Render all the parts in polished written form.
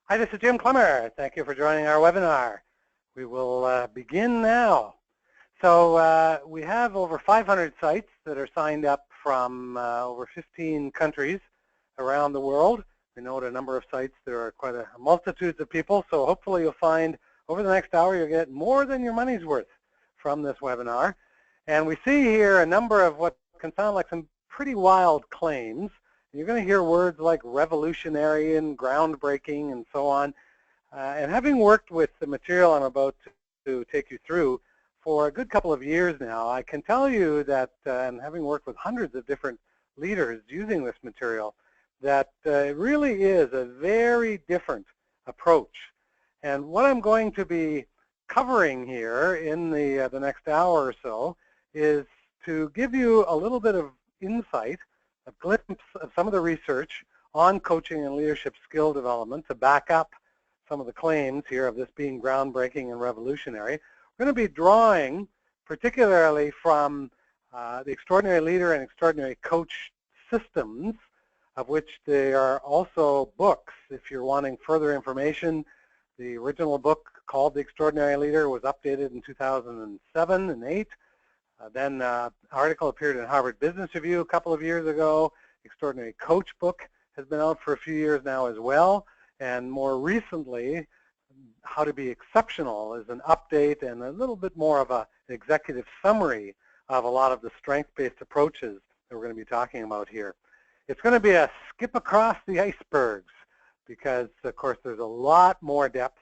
Hi, this is Jim Clemmer. Thank you for joining our webinar. We will begin now. So we have over 500 sites that are signed up from over 15 countries around the world. We note a number of sites. There are quite a multitudes of people, so hopefully you'll find over the next hour you'll get more than your money's worth from this webinar. And we see here a number of what can sound like some pretty wild claims. You're going to hear words like revolutionary and groundbreaking and so on. And having worked with the material I'm about to take you through for a good couple of years now, I can tell you that, and having worked with hundreds of different leaders using this material, that it really is a very different approach. And what I'm going to be covering here in the next hour or so is to give you a little bit of insight, a glimpse of some of the research on coaching and leadership skill development to back up some of the claims here of this being groundbreaking and revolutionary. We're going to be drawing particularly from the Extraordinary Leader and Extraordinary Coach systems, of which there are also books. If you're wanting further information, the original book called The Extraordinary Leader was updated in 2007 and 8. Then an article appeared in Harvard Business Review a couple of years ago. Extraordinary Coach book has been out for a few years now as well. And more recently, How to Be Exceptional is an update and a little bit more of an executive summary of a lot of the strength-based approaches that we're going to be talking about here. It's going to be a skip across the icebergs because, of course, there's a lot more depth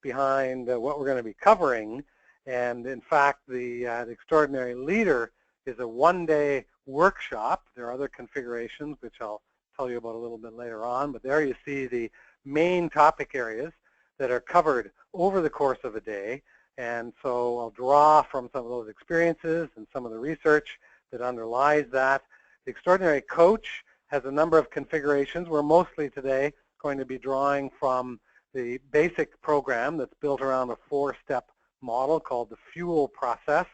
behind what we're going to be covering. And in fact, the Extraordinary Leader is a one-day workshop. There are other configurations, which I'll tell you about a little bit later on. But there you see the main topic areas that are covered over the course of a day. And so I'll draw from some of those experiences and some of the research that underlies that. The Extraordinary Coach has a number of configurations. We're mostly today going to be drawing from the basic program that's built around a 4-step model called the FUEL process.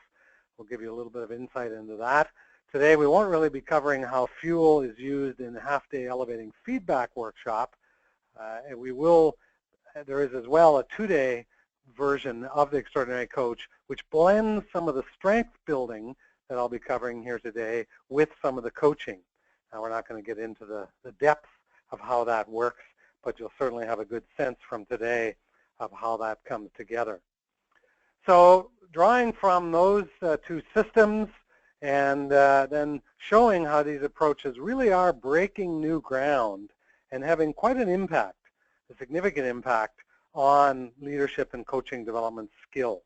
We'll give you a little bit of insight into that. Today we won't really be covering how FUEL is used in the half-day elevating feedback workshop. And there is as well a 2-day version of the Extraordinary Coach which blends some of the strength building that I'll be covering here today with some of the coaching. Now we're not going to get into the depth of how that works, but you'll certainly have a good sense from today of how that comes together. So drawing from those two systems and then showing how these approaches really are breaking new ground and having quite an impact, a significant impact on leadership and coaching development skills.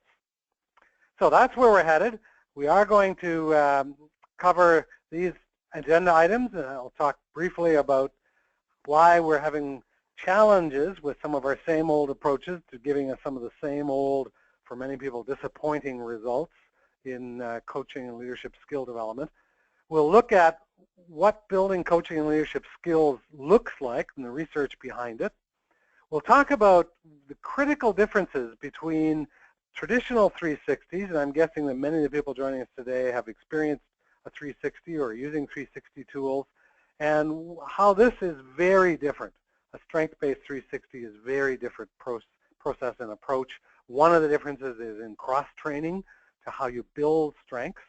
So that's where we're headed. We are going to cover these agenda items, and I'll talk briefly about why we're having challenges with some of our same old approaches to giving us some of the same old, for many people, disappointing results in coaching and leadership skill development. We'll look at what building coaching and leadership skills looks like and the research behind it. We'll talk about the critical differences between traditional 360s, and I'm guessing that many of the people joining us today have experienced a 360 or are using 360 tools, and how this is very different. A strength-based 360 is very different process and approach. One of the differences is in cross-training to how you build strengths.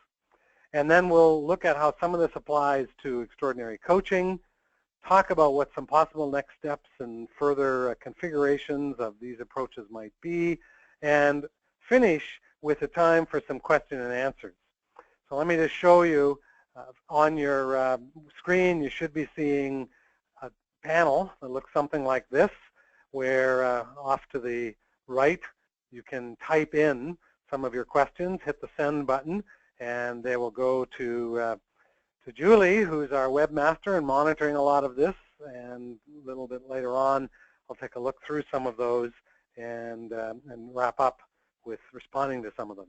And then we'll look at how some of this applies to extraordinary coaching, talk about what some possible next steps and further configurations of these approaches might be, and finish with a time for some question and answers. So let me just show you on your screen, you should be seeing a panel that looks something like this, where off to the right, you can type in some of your questions, hit the send button, and they will go to Julie, who's our webmaster and monitoring a lot of this. And a little bit later on, I'll take a look through some of those and wrap up with responding to some of them.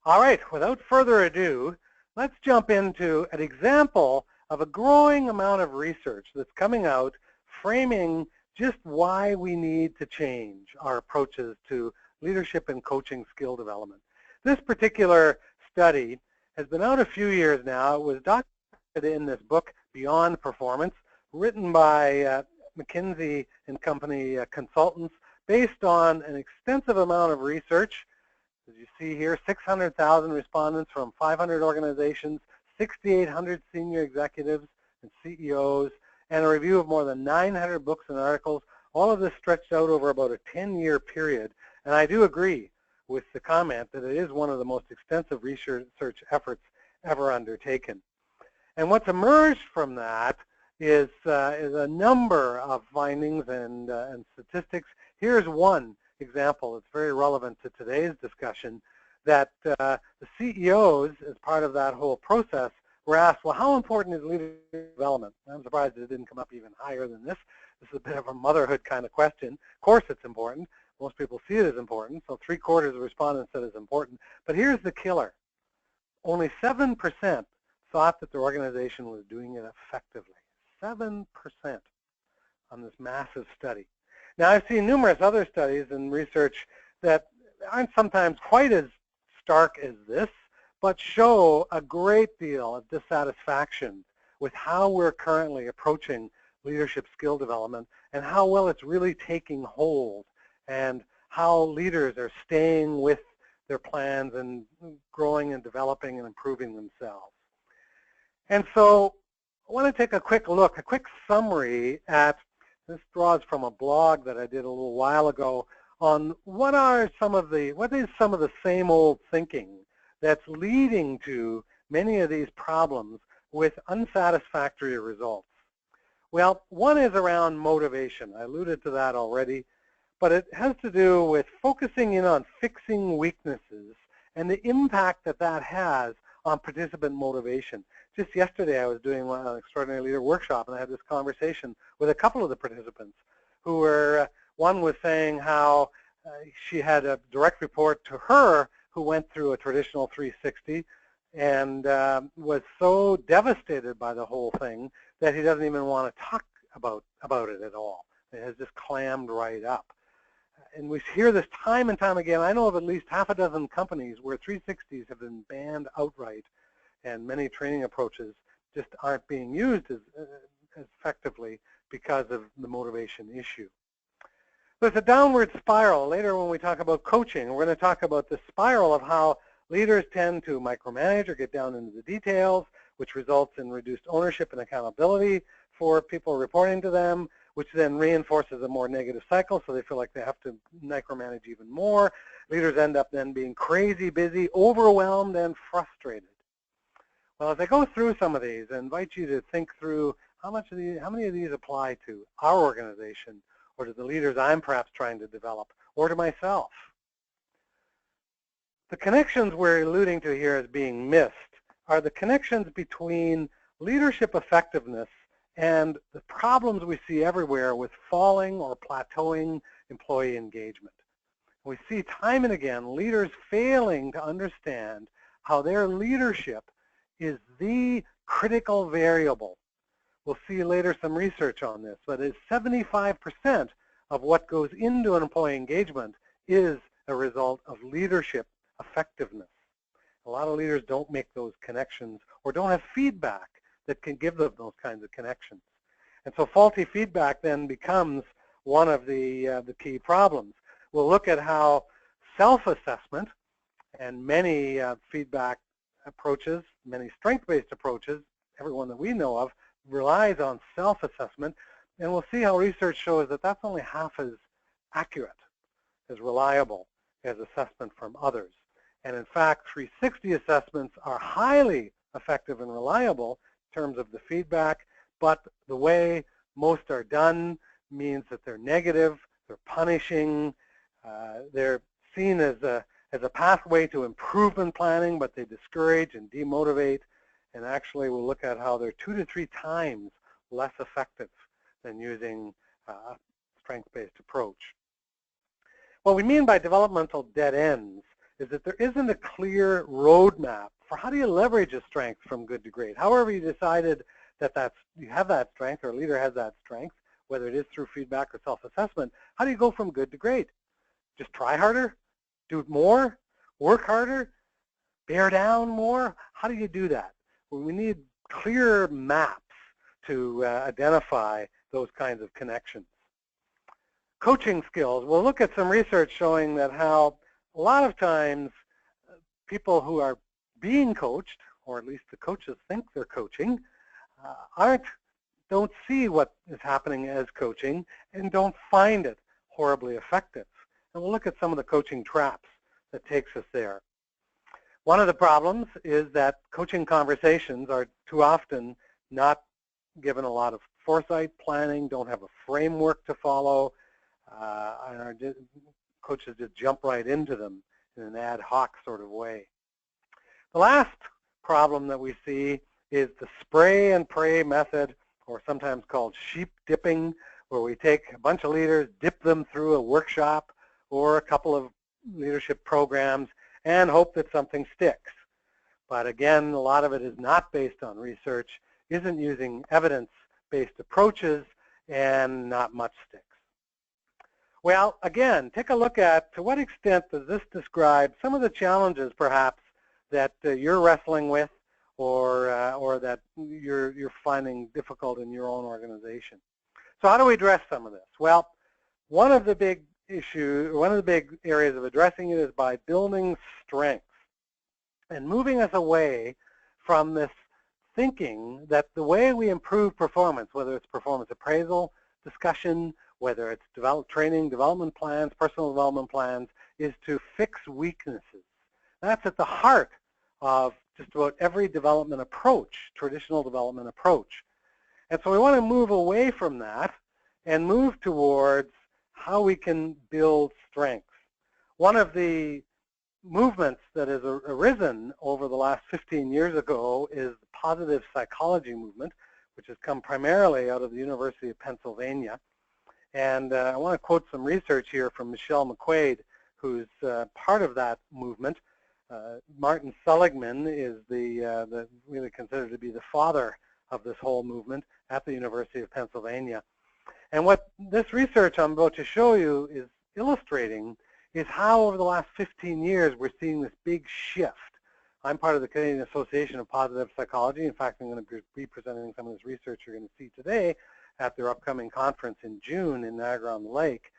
All right, without further ado, let's jump into an example of a growing amount of research that's coming out framing just why we need to change our approaches to leadership and coaching skill development. This particular study has been out a few years now. It was documented in this book, Beyond Performance, written by McKinsey and Company consultants based on an extensive amount of research. As you see here, 600,000 respondents from 500 organizations, 6,800 senior executives and CEOs, and a review of more than 900 books and articles. All of this stretched out over about a 10-year period. And I do agree with the comment that it is one of the most extensive research efforts ever undertaken. And what's emerged from that is a number of findings and statistics. Here's one example that's very relevant to today's discussion, that the CEOs, as part of that whole process, were asked, well, how important is leadership development? I'm surprised it didn't come up even higher than this. This is a bit of a motherhood kind of question. Of course it's important. Most people see it as important, so 3/4 of respondents said it's important. But here's the killer. Only 7% thought that their organization was doing it effectively. 7% on this massive study. Now, I've seen numerous other studies and research that aren't sometimes quite as stark as this, but show a great deal of dissatisfaction with how we're currently approaching leadership skill development and how well it's really taking hold and how leaders are staying with their plans and growing and developing and improving themselves. And so I want to take a quick look, a quick summary at, this draws from a blog that I did a little while ago, on what is some of the same old thinking that's leading to many of these problems with unsatisfactory results. Well, one is around motivation. I alluded to that already, but it has to do with focusing in on fixing weaknesses and the impact that that has on participant motivation. Just yesterday I was doing an Extraordinary Leader workshop, and I had this conversation with a couple of the participants who were, one was saying how she had a direct report to her who went through a traditional 360 and was so devastated by the whole thing that he doesn't even want to talk about it at all. It has just clammed right up. And we hear this time and time again. I know of at least half a dozen companies where 360s have been banned outright, and many training approaches just aren't being used as effectively because of the motivation issue. There's a downward spiral. Later when we talk about coaching, we're going to talk about the spiral of how leaders tend to micromanage or get down into the details, which results in reduced ownership and accountability for people reporting to them, which then reinforces a more negative cycle, so they feel like they have to micromanage even more. Leaders end up then being crazy busy, overwhelmed, and frustrated. Well, as I go through some of these, I invite you to think through how many of these apply to our organization, or to the leaders I'm perhaps trying to develop, or to myself. The connections we're alluding to here as being missed are the connections between leadership effectiveness and the problems we see everywhere with falling or plateauing employee engagement. We see time and again leaders failing to understand how their leadership is the critical variable. We'll see later some research on this, but it's 75% of what goes into an employee engagement is a result of leadership effectiveness. A lot of leaders don't make those connections or don't have feedback that can give them those kinds of connections. And so faulty feedback then becomes one of the key problems. We'll look at how self-assessment and many feedback approaches, many strength-based approaches, everyone that we know of, relies on self-assessment, and we'll see how research shows that that's only half as accurate, as reliable as assessment from others. And in fact, 360 assessments are highly effective and reliable in terms of the feedback, but the way most are done means that they're negative, they're punishing, they're seen as a pathway to improvement planning, but they discourage and demotivate. And actually, we'll look at how they're 2 to 3 times less effective than using a strength-based approach. What we mean by developmental dead ends is that there isn't a clear roadmap for how do you leverage a strength from good to great. However you decided that you have that strength, or a leader has that strength, whether it is through feedback or self-assessment, how do you go from good to great? Just try harder? Do it more? Work harder? Bear down more? How do you do that? Well, we need clear maps to identify those kinds of connections. Coaching skills. We'll look at some research showing that how a lot of times people who are being coached, or at least the coaches think they're coaching, don't see what is happening as coaching and don't find it horribly effective. And we'll look at some of the coaching traps that takes us there. One of the problems is that coaching conversations are too often not given a lot of foresight, planning, don't have a framework to follow, and coaches just jump right into them in an ad hoc sort of way. The last problem that we see is the spray and pray method, or sometimes called sheep dipping, where we take a bunch of leaders, dip them through a workshop or a couple of leadership programs and hope that something sticks. But again, a lot of it is not based on research, isn't using evidence-based approaches, and not much sticks. Well, again, take a look at to what extent does this describe some of the challenges perhaps that you're wrestling with or that you're finding difficult in your own organization. So how do we address some of this? Well, one of the big areas of addressing it is by building strengths and moving us away from this thinking that the way we improve performance, whether it's performance appraisal, discussion, whether it's training, development plans, personal development plans, is to fix weaknesses. That's at the heart of just about every development approach, traditional development approach. And so we want to move away from that and move towards how we can build strengths. One of the movements that has arisen over the last 15 years ago is the positive psychology movement, which has come primarily out of the University of Pennsylvania. And I want to quote some research here from Michelle McQuaid, who's part of that movement. Martin Seligman is really considered to be the father of this whole movement at the University of Pennsylvania. And what this research I'm about to show you is illustrating is how over the last 15 years we're seeing this big shift. I'm part of the Canadian Association of Positive Psychology. In fact, I'm going to be presenting some of this research you're going to see today at their upcoming conference in June in Niagara-on-the-Lake.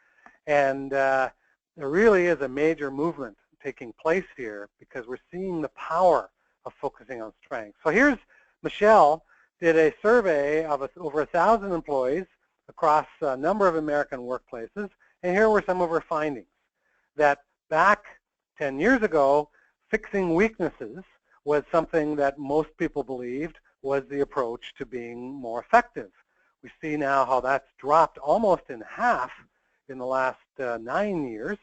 And there really is a major movement taking place here because we're seeing the power of focusing on strengths. So here's Michelle did a survey of over 1,000 employees across a number of American workplaces, and here were some of her findings. That back 10 years ago, fixing weaknesses was something that most people believed was the approach to being more effective. We see now how that's dropped almost in half in the last 9 years.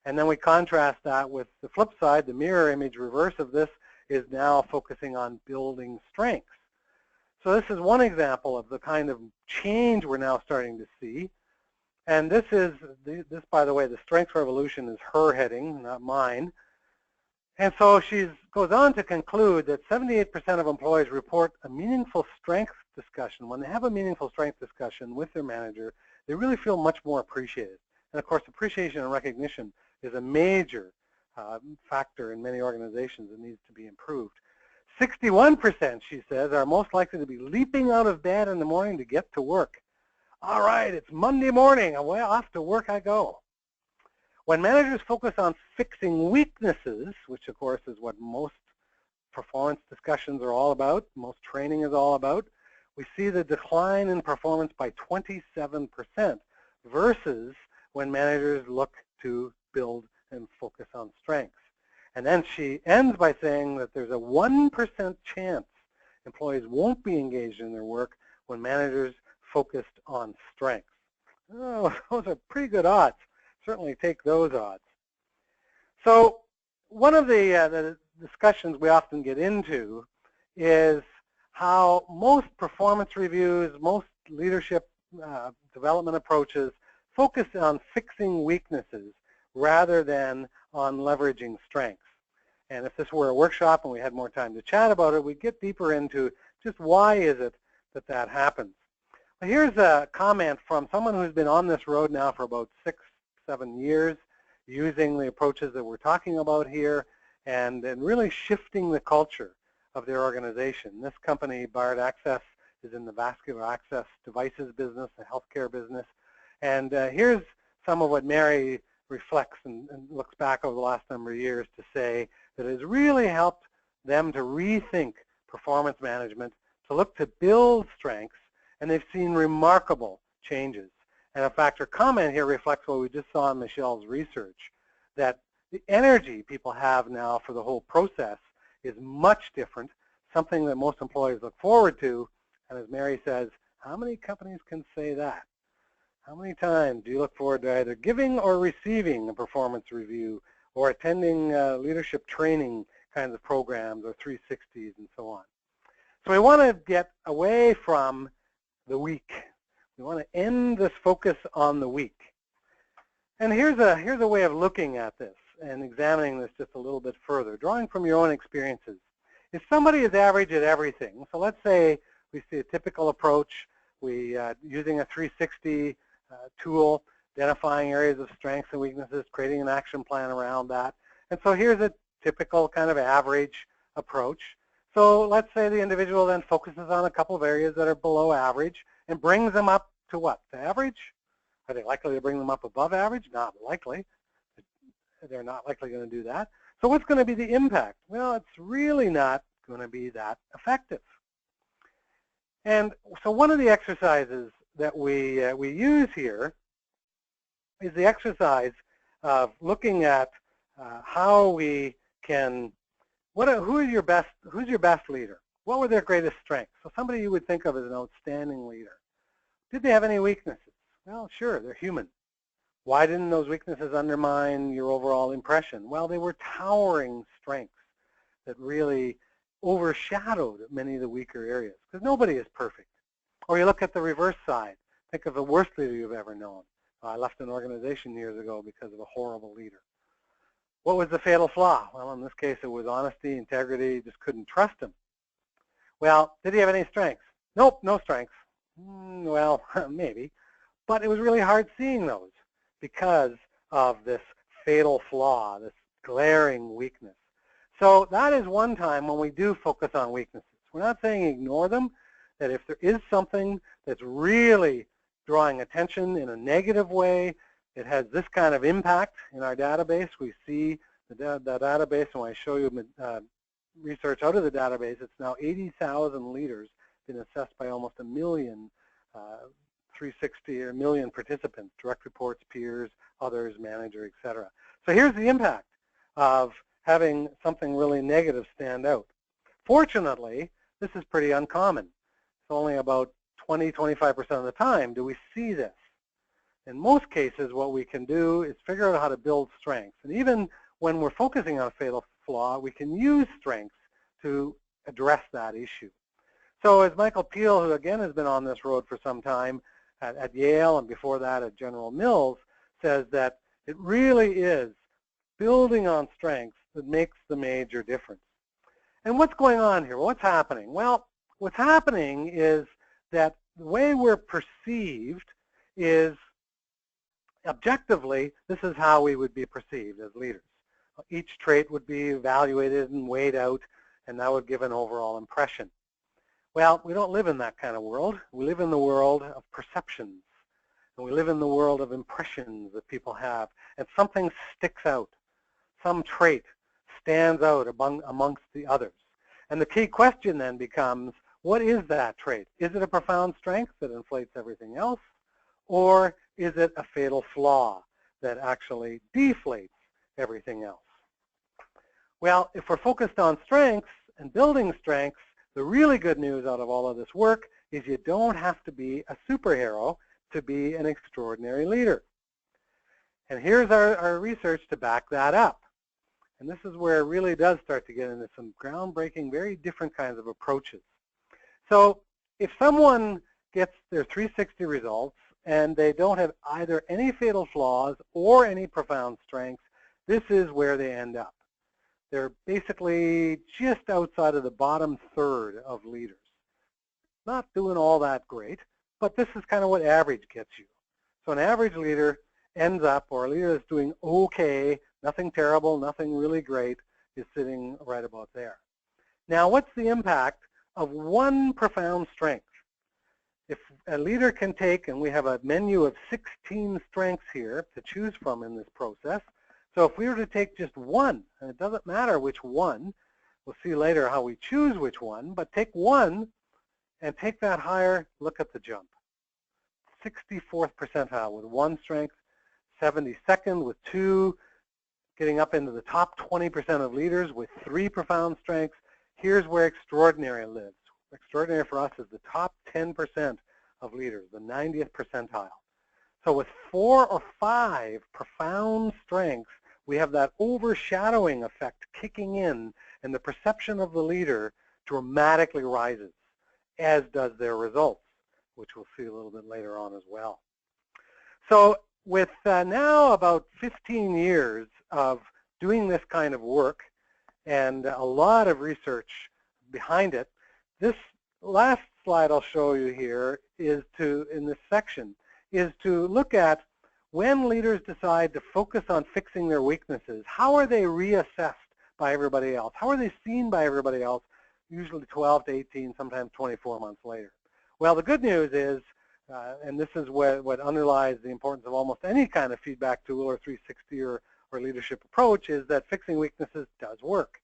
And then we contrast that with the flip side, the mirror image reverse of this is now focusing on building strengths. So this is one example of the kind of change we're now starting to see. And this, by the way, the Strengths Revolution is her heading, not mine. And so she goes on to conclude that 78% of employees report a meaningful strengths discussion. When they have a meaningful strengths discussion with their manager, they really feel much more appreciated. And of course, appreciation and recognition is a major factor in many organizations that needs to be improved. 61%, she says, are most likely to be leaping out of bed in the morning to get to work. All right, it's Monday morning, away off to work I go. When managers focus on fixing weaknesses, which of course is what most performance discussions are all about, most training is all about, we see the decline in performance by 27% versus when managers look to build and focus on strengths. And then she ends by saying that there's a 1% chance employees won't be engaged in their work when managers focused on strengths. Oh, those are pretty good odds. Certainly take those odds. So one of the discussions we often get into is how most performance reviews, most leadership development approaches focus on fixing weaknesses rather than on leveraging strengths. And if this were a workshop and we had more time to chat about it, we'd get deeper into just why is it that that happens. Well, here's a comment from someone who's been on this road now for about 6-7 years, using the approaches that we're talking about here and really shifting the culture of their organization. This company, Bard Access, is in the vascular access devices business, the healthcare business. And here's some of what Mary reflects and looks back over the last number of years to say that it has really helped them to rethink performance management, to look to build strengths, and they've seen remarkable changes. And in fact, her comment here reflects what we just saw in Michelle's research, that the energy people have now for the whole process is much different, something that most employees look forward to. And as Mary says, how many companies can say that? How many times do you look forward to either giving or receiving a performance review or attending leadership training kinds of programs or 360s and so on? So we want to get away from the week. We want to end this focus on the week. And here's a way of looking at this and examining this just a little bit further, drawing from your own experiences. If somebody is average at everything, so let's say we see a typical approach, using a 360 tool, identifying areas of strengths and weaknesses, creating an action plan around that. And so here's a typical kind of average approach. So let's say the individual then focuses on a couple of areas that are below average and brings them up to what? To average? Are they likely to bring them up above average? Not likely. They're not likely going to do that. So what's going to be the impact? Well, it's really not going to be that effective. And so one of the exercises that we use here is the exercise of looking at how we can, who's your best leader? What were their greatest strengths? So somebody you would think of as an outstanding leader. Did they have any weaknesses? Well, sure, they're human. Why didn't those weaknesses undermine your overall impression? Well, they were towering strengths that really overshadowed many of the weaker areas, because nobody is perfect. Or you look at the reverse side. Think of the worst leader you've ever known. I left an organization years ago because of a horrible leader. What was the fatal flaw? Well, in this case, it was honesty, integrity, just couldn't trust him. Well, did he have any strengths? Nope, no strengths. Well, maybe. But it was really hard seeing those because of this fatal flaw, this glaring weakness. So that is one time when we do focus on weaknesses. We're not saying ignore them, that if there is something that's really drawing attention in a negative way, it has this kind of impact in our database. We see the database, and when I show you research out of the database, it's now 80,000 leaders been assessed by almost 1 million 360 or 1 million participants, direct reports, peers, others, manager, etc. So here's the impact of having something really negative stand out. Fortunately, this is pretty uncommon. It's only about 20-25% of the time do we see this. In most cases, what we can do is figure out how to build strengths. And even when we're focusing on a fatal flaw, we can use strengths to address that issue. So as Michael Peel, who again has been on this road for some time at Yale and before that at General Mills, says that it really is building on strengths that makes the major difference. And what's going on here? What's happening? Well, what's happening is that the way we're perceived is objectively, this is how we would be perceived as leaders. Each trait would be evaluated and weighed out, and that would give an overall impression. Well, we don't live in that kind of world. We live in the world of perceptions, and we live in the world of impressions that people have, and something sticks out. Some trait stands out amongst the others. And the key question then becomes, what is that trait? Is it a profound strength that inflates everything else, or is it a fatal flaw that actually deflates everything else? Well, if we're focused on strengths and building strengths, the really good news out of all of this work is you don't have to be a superhero to be an extraordinary leader. And here's our research to back that up. And this is where it really does start to get into some groundbreaking, very different kinds of approaches. So if someone gets their 360 results and they don't have either any fatal flaws or any profound strengths, this is where they end up. They're basically just outside of the bottom third of leaders. Not doing all that great, but this is kind of what average gets you. So an average leader ends up, or a leader that's doing okay, nothing terrible, nothing really great, is sitting right about there. Now, what's the impact of one profound strength? if a leader can take, and we have a menu of 16 strengths here to choose from in this process. So if we were to take just one, and it doesn't matter which one, we'll see later how we choose which one, but take one and take that higher, look at the jump. 64th percentile with one strength, 72nd with two, getting up into the top 20% of leaders with 3 profound strengths. Here's where extraordinary lives. Extraordinary for us is the top 10% of leaders, the 90th percentile. So with 4 or 5 profound strengths, we have that overshadowing effect kicking in, and the perception of the leader dramatically rises, as does their results, which we'll see a little bit later on as well. So with now about 15 years of doing this kind of work and a lot of research behind it, this last slide I'll show you here is in this section, is to look at when leaders decide to focus on fixing their weaknesses, how are they reassessed by everybody else? How are they seen by everybody else, usually 12 to 18, sometimes 24 months later? Well, the good news is, and this is what underlies the importance of almost any kind of feedback tool or 360 or leadership approach, is that fixing weaknesses does work.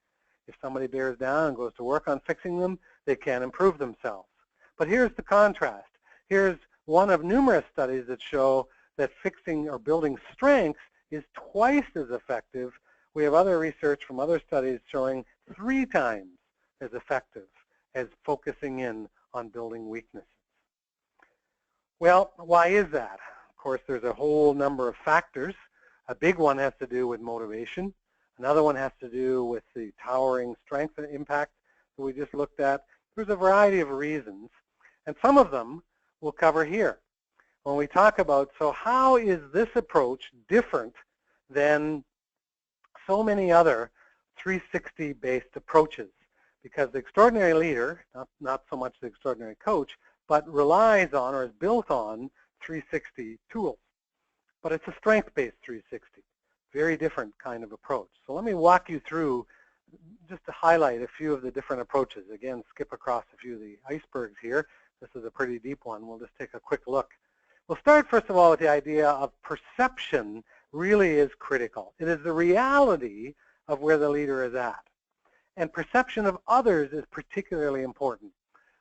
If somebody bears down and goes to work on fixing them, they can improve themselves. But here's the contrast. Here's one of numerous studies that show that fixing or building strengths is twice as effective. We have other research from other studies showing 3 times as effective as focusing in on building weaknesses. Well, why is that? Of course, there's a whole number of factors. A big one has to do with motivation. Another one has to do with the towering strength and impact that we just looked at. There's a variety of reasons, and some of them we'll cover here. When we talk about, so how is this approach different than so many other 360-based approaches? Because the extraordinary leader, not so much the extraordinary coach, but relies on or is built on 360 tools. But it's a strength-based 360, very different kind of approach. So let me walk you through, just to highlight a few of the different approaches. Again, skip across a few of the icebergs here. This is a pretty deep one. We'll just take a quick look. We'll start, first of all, with the idea of perception really is critical. It is the reality of where the leader is at. And perception of others is particularly important.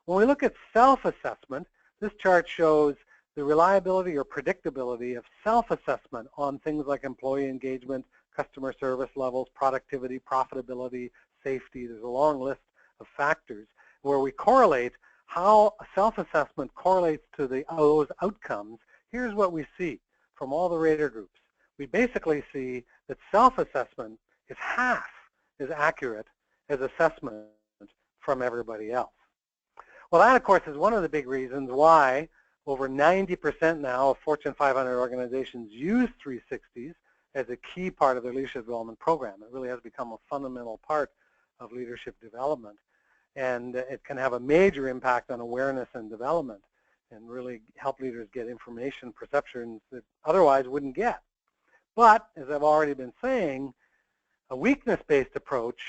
When we look at self-assessment, this chart shows the reliability or predictability of self-assessment on things like employee engagement, customer service levels, productivity, profitability, safety. There's a long list of factors where we correlate how self-assessment correlates to those outcomes. Here's what we see from all the rater groups. We basically see that self-assessment is half as accurate as assessment from everybody else. Well, that, of course, is one of the big reasons why over 90% now of Fortune 500 organizations use 360s as a key part of their leadership development program. It really has become a fundamental part of leadership development. And it can have a major impact on awareness and development and really help leaders get information, perceptions that otherwise wouldn't get. But, as I've already been saying, a weakness-based approach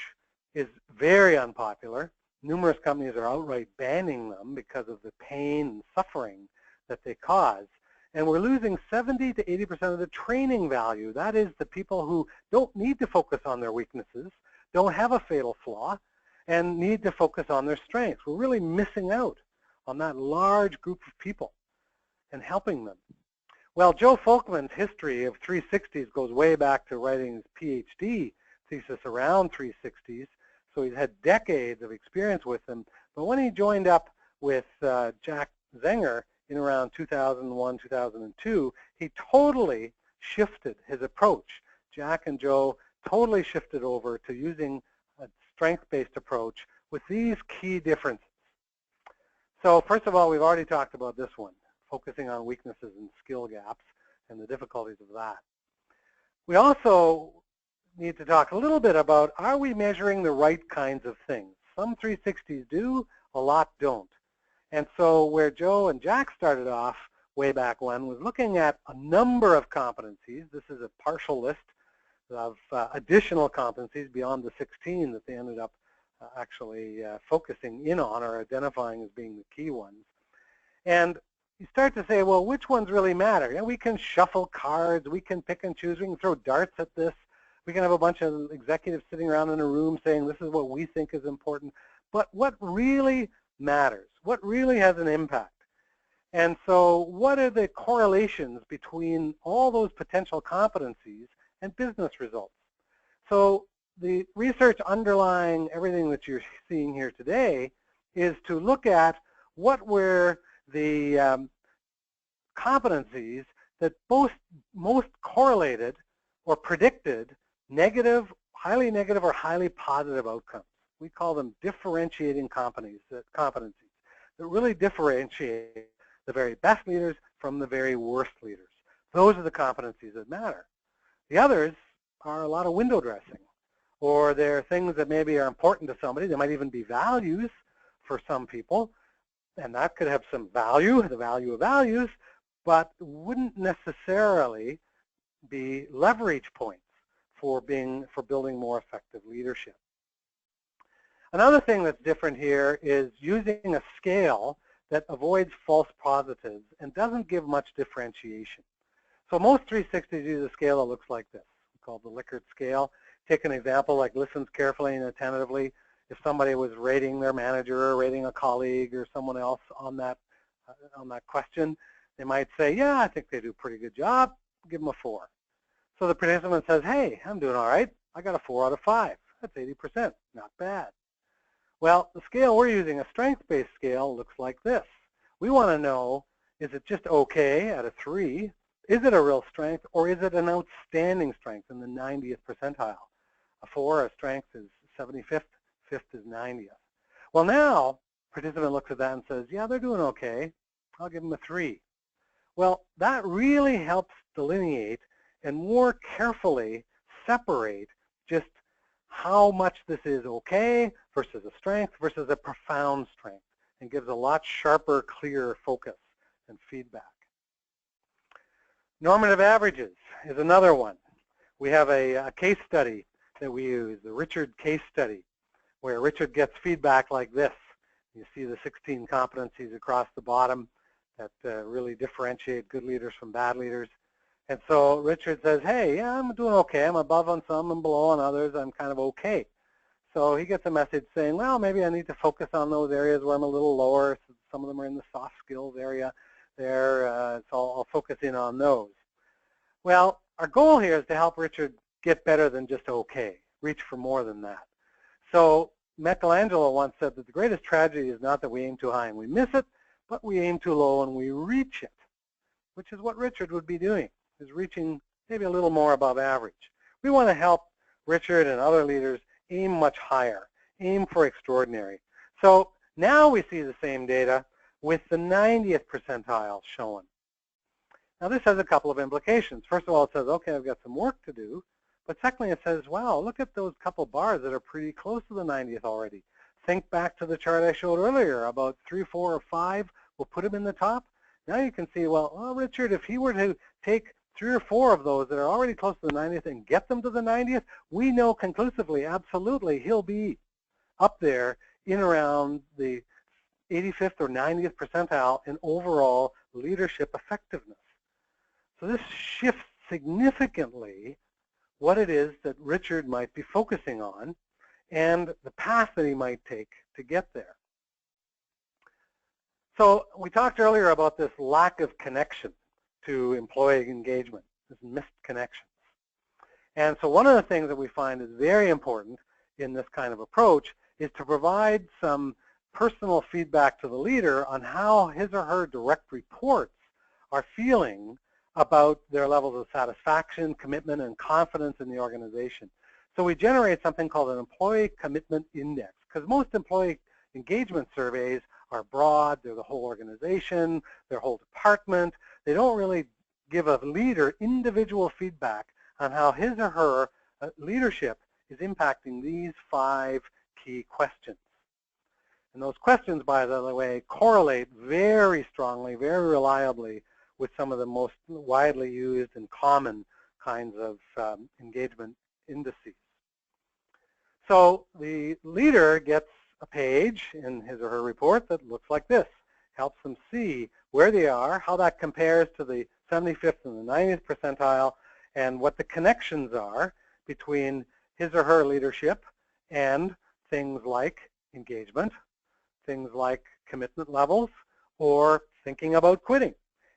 is very unpopular. Numerous companies are outright banning them because of the pain and suffering that they cause. And we're losing 70 to 80% of the training value. That is, the people who don't need to focus on their weaknesses, don't have a fatal flaw, and need to focus on their strengths. We're really missing out on that large group of people and helping them. Well, Joe Folkman's history of 360s goes way back to writing his PhD thesis around 360s, so he's had decades of experience with them. But when he joined up with Jack Zenger in around 2001, 2002, he totally shifted his approach. Jack and Joe totally shifted over to using a strength-based approach with these key differences. So first of all, we've already talked about this one, focusing on weaknesses and skill gaps and the difficulties of that. We also need to talk a little bit about, are we measuring the right kinds of things? Some 360s do, a lot don't. And so where Joe and Jack started off way back when was looking at a number of competencies. This is a partial list of additional competencies beyond the 16 that they ended up actually focusing in on or identifying as being the key ones. And you start to say, well, which ones really matter? You know, we can shuffle cards, we can pick and choose, we can throw darts at this, we can have a bunch of executives sitting around in a room saying this is what we think is important. But what really matters? What really has an impact? And so what are the correlations between all those potential competencies and business results? So the research underlying everything that you're seeing here today is to look at what were the competencies that most correlated or predicted negative, highly negative, or highly positive outcomes. We call them differentiating competencies that really differentiate the very best leaders from the very worst leaders. Those are the competencies that matter. The others are a lot of window dressing, or they're things that maybe are important to somebody. They might even be values for some people, and that could have some value, the value of values, but wouldn't necessarily be leverage points for building more effective leadership. Another thing that's different here is using a scale that avoids false positives and doesn't give much differentiation. So most 360s use a scale that looks like this, called the Likert scale. Take an example like listens carefully and attentively. If somebody was rating their manager or rating a colleague or someone else on that question, they might say, yeah, I think they do a pretty good job. Give them a 4. So the participant says, hey, I'm doing all right. I got a 4 out of 5. That's 80%. Not bad. Well, the scale we're using, a strength-based scale, looks like this. We want to know, is it just okay at a 3? Is it a real strength, or is it an outstanding strength in the 90th percentile? A 4, a strength is 75th, 5th is 90th. Well, now, participant looks at that and says, yeah, they're doing okay. I'll give them a 3. Well, that really helps delineate and more carefully separate just how much this is okay versus a strength versus a profound strength, and gives a lot sharper, clearer focus and feedback. Normative averages is another one. We have a case study that we use, the Richard case study, where Richard gets feedback like this. You see the 16 competencies across the bottom that really differentiate good leaders from bad leaders. And so Richard says, hey, yeah, I'm doing okay. I'm above on some and below on others. I'm kind of okay. So he gets a message saying, well, maybe I need to focus on those areas where I'm a little lower. So some of them are in the soft skills area there, so I'll focus in on those. Well, our goal here is to help Richard get better than just okay, reach for more than that. So Michelangelo once said that the greatest tragedy is not that we aim too high and we miss it, but we aim too low and we reach it, which is what Richard would be doing, is reaching maybe a little more above average. We want to help Richard and other leaders aim much higher, aim for extraordinary. So now we see the same data with the 90th percentile shown. Now this has a couple of implications. First of all, it says, okay, I've got some work to do. But secondly, it says, wow, look at those couple bars that are pretty close to the 90th already. Think back to the chart I showed earlier about 3, 4, or 5. We'll put them in the top. Now you can see, well, Richard, if he were to take 3 or 4 of those that are already close to the 90th and get them to the 90th, we know conclusively, absolutely, he'll be up there in around the 85th or 90th percentile in overall leadership effectiveness. So this shifts significantly what it is that Richard might be focusing on and the path that he might take to get there. So we talked earlier about this lack of connection to employee engagement, this missed connections. And so one of the things that we find is very important in this kind of approach is to provide some personal feedback to the leader on how his or her direct reports are feeling about their levels of satisfaction, commitment, and confidence in the organization. So we generate something called an employee commitment index, because most employee engagement surveys are broad. They're the whole organization, their whole department. They don't really give a leader individual feedback on how his or her leadership is impacting these 5 key questions. And those questions, by the way, correlate very strongly, very reliably with some of the most widely used and common kinds of engagement indices. So the leader gets a page in his or her report that looks like this. helps them see where they are, how that compares to the 75th and the 90th percentile, and what the connections are between his or her leadership and things like engagement, things like commitment levels, or thinking about quitting.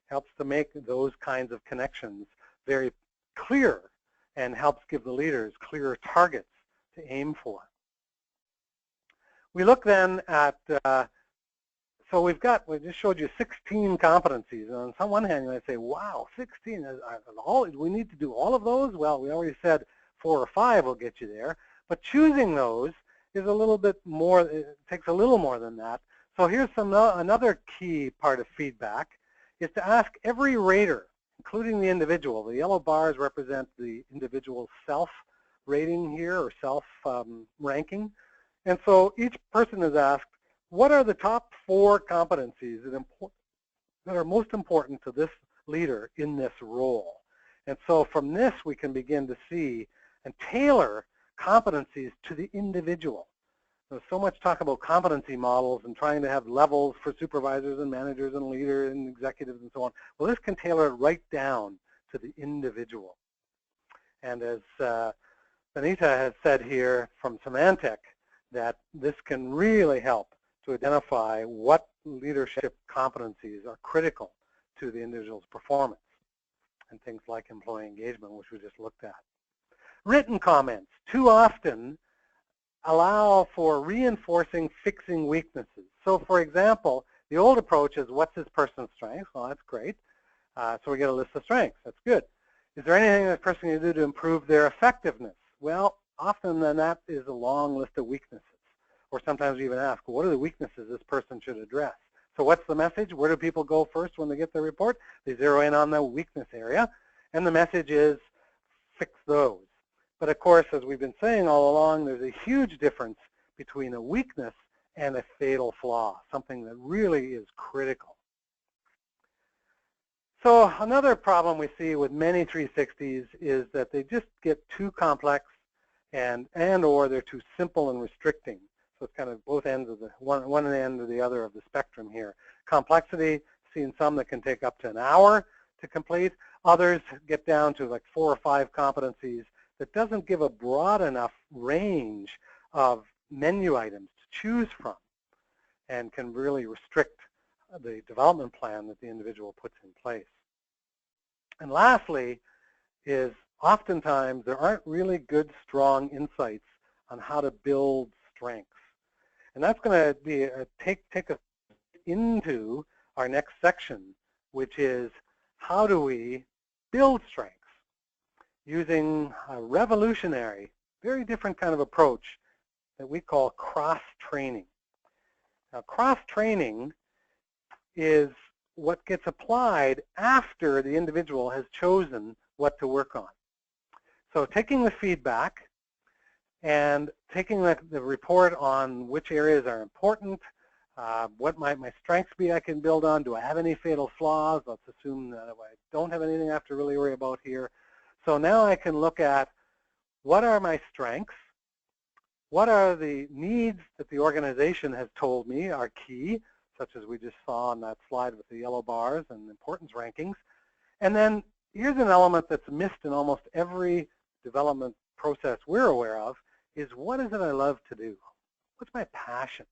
Helps to make those kinds of connections very clear and helps give the leaders clearer targets to aim for. We look then at, so we just showed you 16 competencies. And on one hand, you might say, wow, 16, we need to do all of those? Well, we already said 4 or 5 will get you there. But choosing those is a little bit more, it takes a little more than that. So here's another key part of feedback, is to ask every rater, including the individual. The yellow bars represent the individual's self-rating here, or self-ranking. And so each person is asked, what are the top 4 competencies that are most important to this leader in this role? And so from this, we can begin to see and tailor competencies to the individual. There's so much talk about competency models and trying to have levels for supervisors and managers and leaders and executives and so on. Well, this can tailor it right down to the individual. And as Benita has said here from Symantec, that this can really help to identify what leadership competencies are critical to the individual's performance, and things like employee engagement, which we just looked at. Written comments too often allow for reinforcing fixing weaknesses. So for example, the old approach is, what's this person's strengths? Well, that's great. So we get a list of strengths. That's good. Is there anything this person can do to improve their effectiveness? Well, often then that is a long list of weaknesses. Or sometimes we even ask, what are the weaknesses this person should address? So what's the message? Where do people go first when they get their report? They zero in on the weakness area. And the message is, fix those. But of course, as we've been saying all along, there's a huge difference between a weakness and a fatal flaw, something that really is critical. So another problem we see with many 360s is that they just get too complex and or they're too simple and restricting. So it's kind of both ends of the one end or the other of the spectrum here. Complexity, seen some that can take up to an hour to complete. Others get down to like 4 or 5 competencies that doesn't give a broad enough range of menu items to choose from and can really restrict the development plan that the individual puts in place. And lastly is oftentimes there aren't really good, strong insights on how to build strengths. And that's going to be take us into our next section, which is how do we build strengths using a revolutionary, very different kind of approach that we call cross-training. Now, cross-training is what gets applied after the individual has chosen what to work on. So taking the feedback and taking the report on which areas are important, what might my strengths be I can build on, do I have any fatal flaws? Let's assume that I don't have anything I have to really worry about here. So now I can look at what are my strengths, what are the needs that the organization has told me are key, such as we just saw on that slide with the yellow bars and importance rankings. And then here's an element that's missed in almost every development process we're aware of, is what is it I love to do? What's my passion?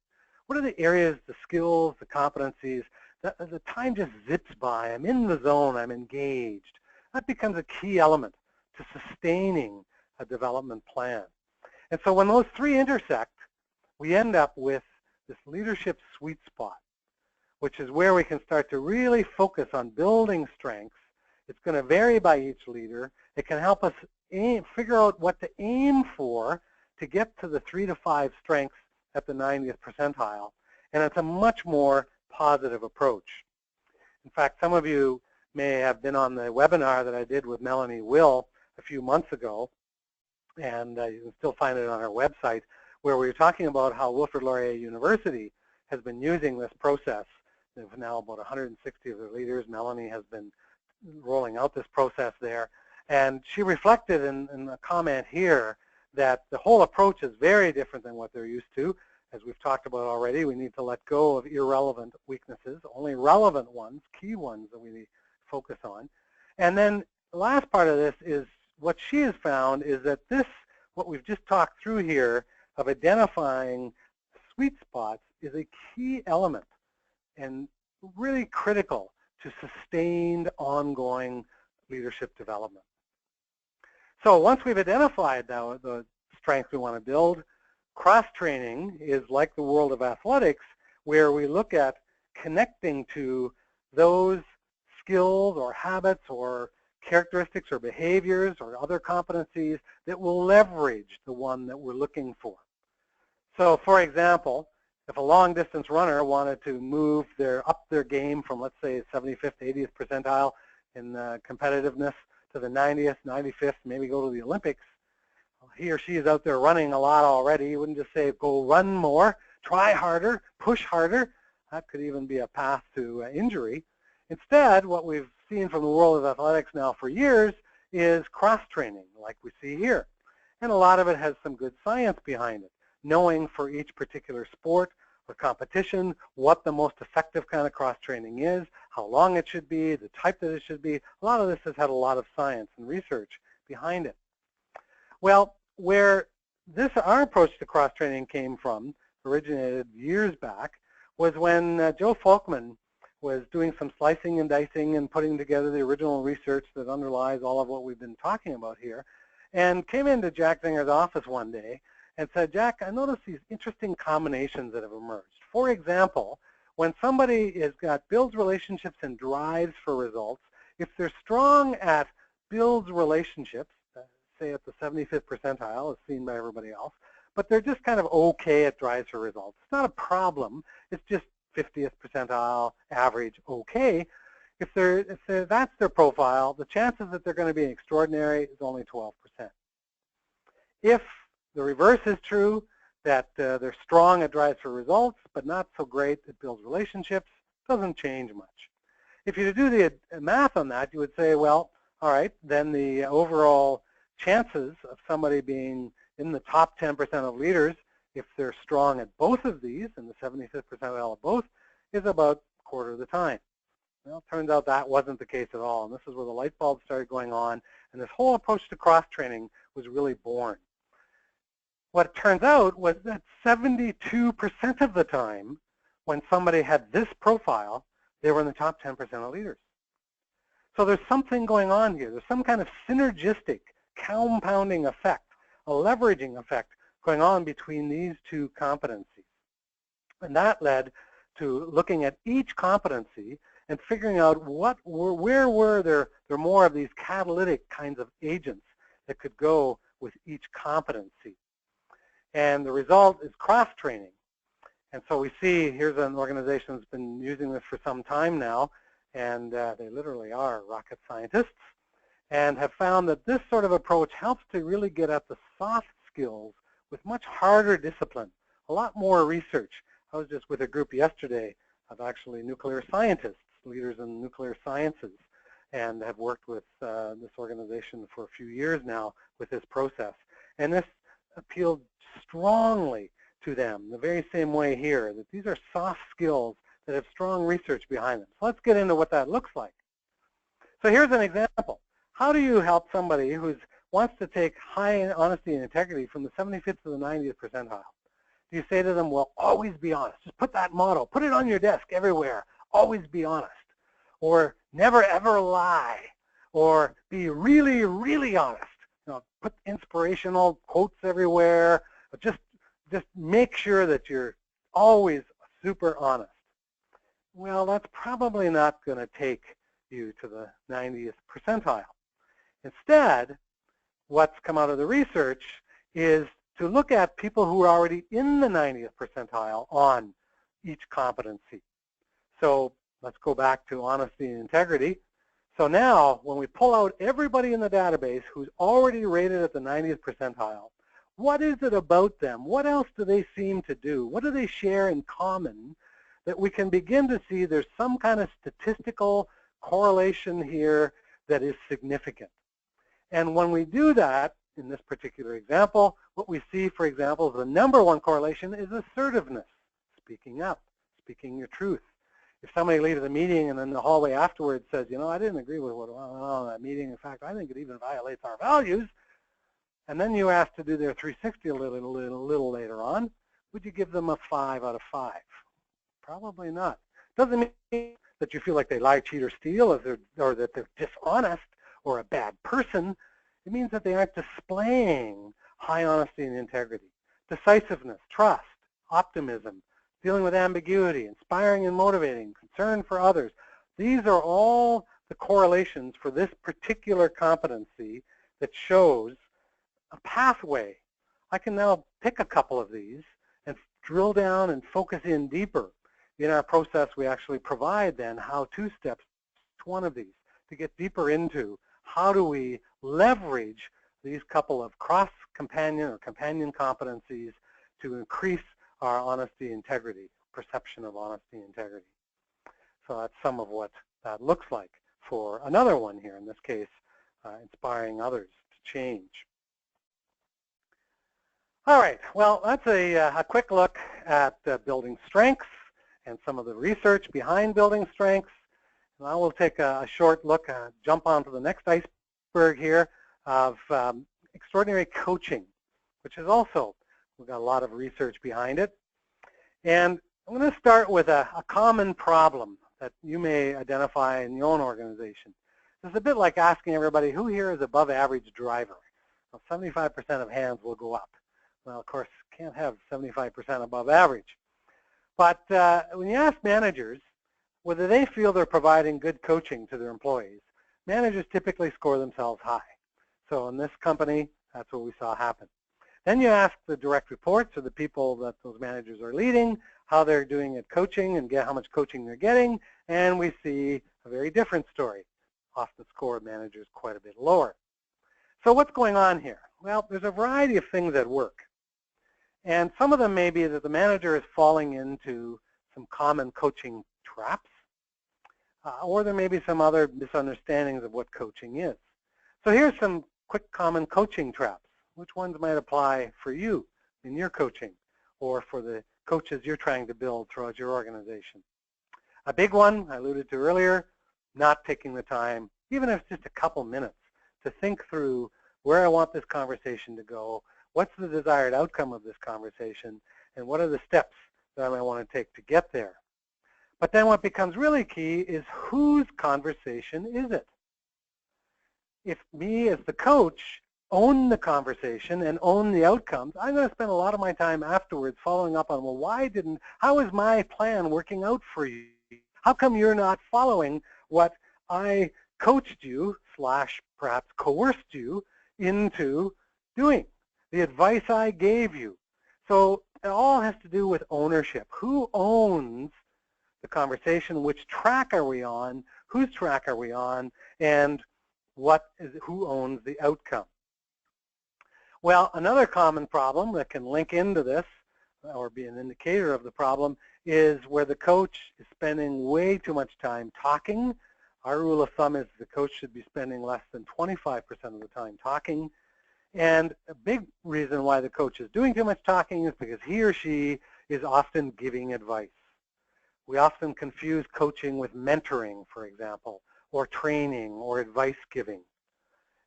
What are the areas, the skills, the competencies, that the time just zips by, I'm in the zone, I'm engaged. That becomes a key element to sustaining a development plan. And so when those three intersect, we end up with this leadership sweet spot, which is where we can start to really focus on building strengths. It's going to vary by each leader. It can help us figure out what to aim for to get to the 3 to 5 strengths at the 90th percentile. And it's a much more positive approach. In fact, some of you may have been on the webinar that I did with Melanie Will a few months ago, and you can still find it on our website, where we were talking about how Wilfrid Laurier University has been using this process. There's now about 160 of their leaders. Melanie has been rolling out this process there. And she reflected in a comment here that the whole approach is very different than what they're used to. As we've talked about already, we need to let go of irrelevant weaknesses, only relevant ones, key ones that we need to focus on. And then the last part of this is what she has found is that this, what we've just talked through here of identifying sweet spots, is a key element and really critical to sustained ongoing leadership development. So once we've identified now the strength we want to build, cross-training is like the world of athletics, where we look at connecting to those skills or habits or characteristics or behaviors or other competencies that will leverage the one that we're looking for. So for example, if a long-distance runner wanted to move up their game from, let's say, 75th, 80th percentile in competitiveness to the 90th, 95th, maybe go to the Olympics, he or she is out there running a lot already. You wouldn't just say, go run more, try harder, push harder. That could even be a path to injury. Instead, what we've seen from the world of athletics now for years is cross-training, like we see here. And a lot of it has some good science behind it, knowing for each particular sport or competition what the most effective kind of cross-training is, how long it should be, the type that it should be. A lot of this has had a lot of science and research behind it. Well, where our approach to cross-training came from, originated years back, was when Joe Folkman was doing some slicing and dicing and putting together the original research that underlies all of what we've been talking about here, and came into Jack Zinger's office one day and said, Jack, I noticed these interesting combinations that have emerged. For example, when somebody builds relationships and drives for results, if they're strong at builds relationships, say at the 75th percentile, as seen by everybody else, but they're just kind of okay at drives for results. It's not a problem. It's just 50th percentile, average, okay. If that's their profile, the chances that they're going to be extraordinary is only 12%. If the reverse is true, that they're strong at drives for results, but not so great at builds relationships, doesn't change much. If you do the math on that, you would say, well, all right, then the overall chances of somebody being in the top 10% of leaders, if they're strong at both of these, in the 75th percentile of both, is about a quarter of the time. Well, it turns out that wasn't the case at all, and this is where the light bulb started going on, and this whole approach to cross-training was really born. What it turns out was that 72% of the time, when somebody had this profile, they were in the top 10% of leaders. So there's something going on here. There's some kind of synergistic, compounding effect, a leveraging effect going on between these two competencies. And that led to looking at each competency and figuring out where were there more of these catalytic kinds of agents that could go with each competency. And the result is cross-training. And so we see here's an organization that's been using this for some time now, and they literally are rocket scientists, and have found that this sort of approach helps to really get at the soft skills with much harder discipline, a lot more research. I was just with a group yesterday of actually nuclear scientists, leaders in nuclear sciences, and have worked with this organization for a few years now with this process. And this appealed strongly to them, the very same way here, that these are soft skills that have strong research behind them. So let's get into what that looks like. So here's an example. How do you help somebody who wants to take high honesty and integrity from the 75th to the 90th percentile? Do you say to them, well, always be honest. Just put that motto. Put it on your desk everywhere. Always be honest. Or never, ever lie. Or be really, really honest. You know, put inspirational quotes everywhere. But just make sure that you're always super honest. Well, that's probably not going to take you to the 90th percentile. Instead, what's come out of the research is to look at people who are already in the 90th percentile on each competency. So let's go back to honesty and integrity. So now, when we pull out everybody in the database who's already rated at the 90th percentile, what is it about them? What else do they seem to do? What do they share in common that we can begin to see there's some kind of statistical correlation here that is significant? And when we do that, in this particular example, what we see, for example, the number 1 correlation is assertiveness, speaking up, speaking your truth. If somebody leaves a meeting and in the hallway afterwards says, you know, I didn't agree with what went on in that meeting. In fact, I think it even violates our values. And then you ask to do their 360 a little later on, would you give them a 5 out of 5? Probably not. Doesn't mean that you feel like they lie, cheat, or steal, or that they're dishonest or a bad person. It means that they aren't displaying high honesty and integrity, decisiveness, trust, optimism, dealing with ambiguity, inspiring and motivating, concern for others. These are all the correlations for this particular competency that shows a pathway. I can now pick a couple of these and drill down and focus in deeper. In our process, we actually provide then how-to steps to one of these to get deeper into how do we leverage these couple of cross-companion or companion competencies to increase our honesty, integrity, perception of honesty, integrity. So that's some of what that looks like for another one here, in this case, inspiring others to change. All right, well, that's a quick look at building strengths and some of the research behind building strengths. And I will take a short look, jump onto the next iceberg here of extraordinary coaching, which is also, we've got a lot of research behind it. And I'm going to start with a common problem that you may identify in your own organization. It's a bit like asking everybody, who here is above average driver? Well, 75% of hands will go up. Well, of course, can't have 75% above average. But when you ask managers whether they feel they're providing good coaching to their employees, managers typically score themselves high. So in this company, that's what we saw happen. Then you ask the direct reports or the people that those managers are leading how they're doing at coaching and how much coaching they're getting, and we see a very different story. Often score managers quite a bit lower. So what's going on here? Well, there's a variety of things at work. And some of them may be that the manager is falling into some common coaching traps, or there may be some other misunderstandings of what coaching is. So here's some quick common coaching traps. Which ones might apply for you in your coaching or for the coaches you're trying to build throughout your organization? A big one I alluded to earlier, not taking the time, even if it's just a couple minutes, to think through where I want this conversation to go, what's the desired outcome of this conversation, and what are the steps that I might want to take to get there. But then what becomes really key is whose conversation is it? If me as the coach own the conversation and own the outcomes, I'm going to spend a lot of my time afterwards following up on, well, how is my plan working out for you? How come you're not following what I coached you / perhaps coerced you into doing, the advice I gave you? So it all has to do with ownership. Who owns the conversation? Which track are we on? Whose track are we on? And who owns the outcome? Well, another common problem that can link into this or be an indicator of the problem is where the coach is spending way too much time talking. Our rule of thumb is the coach should be spending less than 25% of the time talking. And a big reason why the coach is doing too much talking is because he or she is often giving advice. We often confuse coaching with mentoring, for example, or training or advice giving.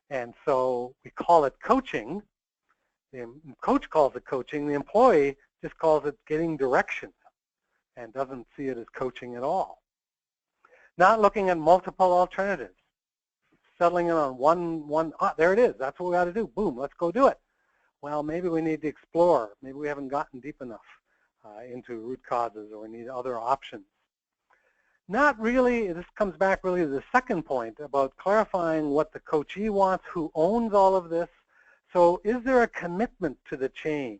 And so we call it coaching. The coach calls it coaching. The employee just calls it getting direction and doesn't see it as coaching at all. Not looking at multiple alternatives. Settling in on one, there it is. That's what we got to do. Boom, let's go do it. Well, maybe we need to explore. Maybe we haven't gotten deep enough into root causes, or we need other options. Not really, this comes back really to the second point about clarifying what the coachee wants, who owns all of this. So is there a commitment to the change?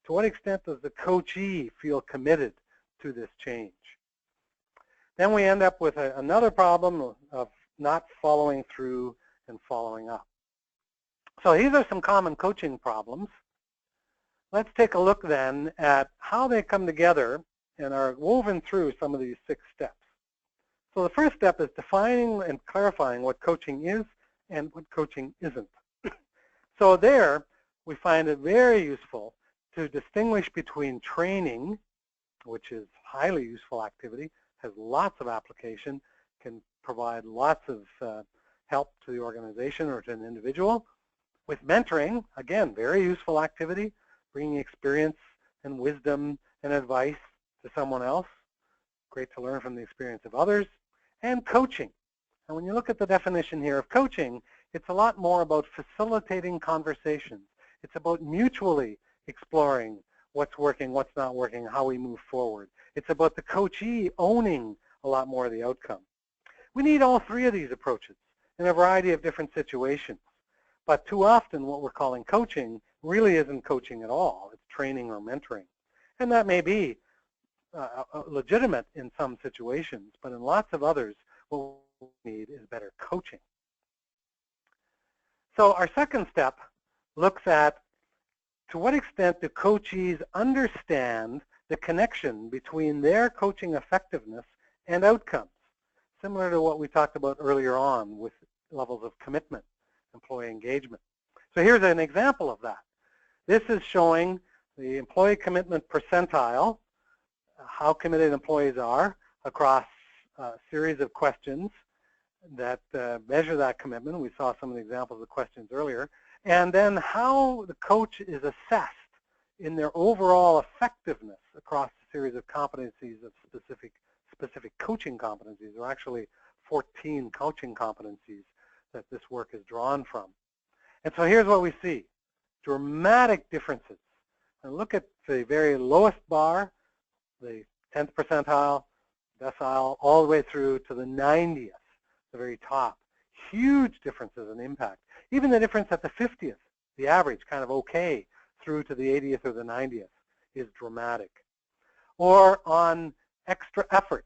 To what extent does the coachee feel committed to this change? Then we end up with another problem of not following through and following up. So these are some common coaching problems. Let's take a look then at how they come together and are woven through some of these 6 steps. So the first step is defining and clarifying what coaching is and what coaching isn't. So there, we find it very useful to distinguish between training, which is highly useful activity, has lots of application, can provide lots of help to the organization or to an individual. With mentoring, again, very useful activity, bringing experience and wisdom and advice to someone else. Great to learn from the experience of others. And coaching. And when you look at the definition here of coaching, it's a lot more about facilitating conversations. It's about mutually exploring what's working, what's not working, how we move forward. It's about the coachee owning a lot more of the outcome. We need all three of these approaches in a variety of different situations. But too often what we're calling coaching really isn't coaching at all. It's training or mentoring. And that may be legitimate in some situations, but in lots of others, what we need is better coaching. So our second step looks at to what extent do coachees understand the connection between their coaching effectiveness and outcomes, similar to what we talked about earlier on with levels of commitment, employee engagement. So here's an example of that. This is showing the employee commitment percentile, how committed employees are across a series of questions that measure that commitment. We saw some of the examples of questions earlier. And then how the coach is assessed in their overall effectiveness across a series of competencies of specific coaching competencies. There are actually 14 coaching competencies that this work is drawn from. And so here's what we see. Dramatic differences. And look at the very lowest bar, the 10th percentile, decile, all the way through to the 90th, the very top. Huge differences in impact. Even the difference at the 50th, the average, kind of okay, through to the 80th or the 90th is dramatic. Or on extra effort.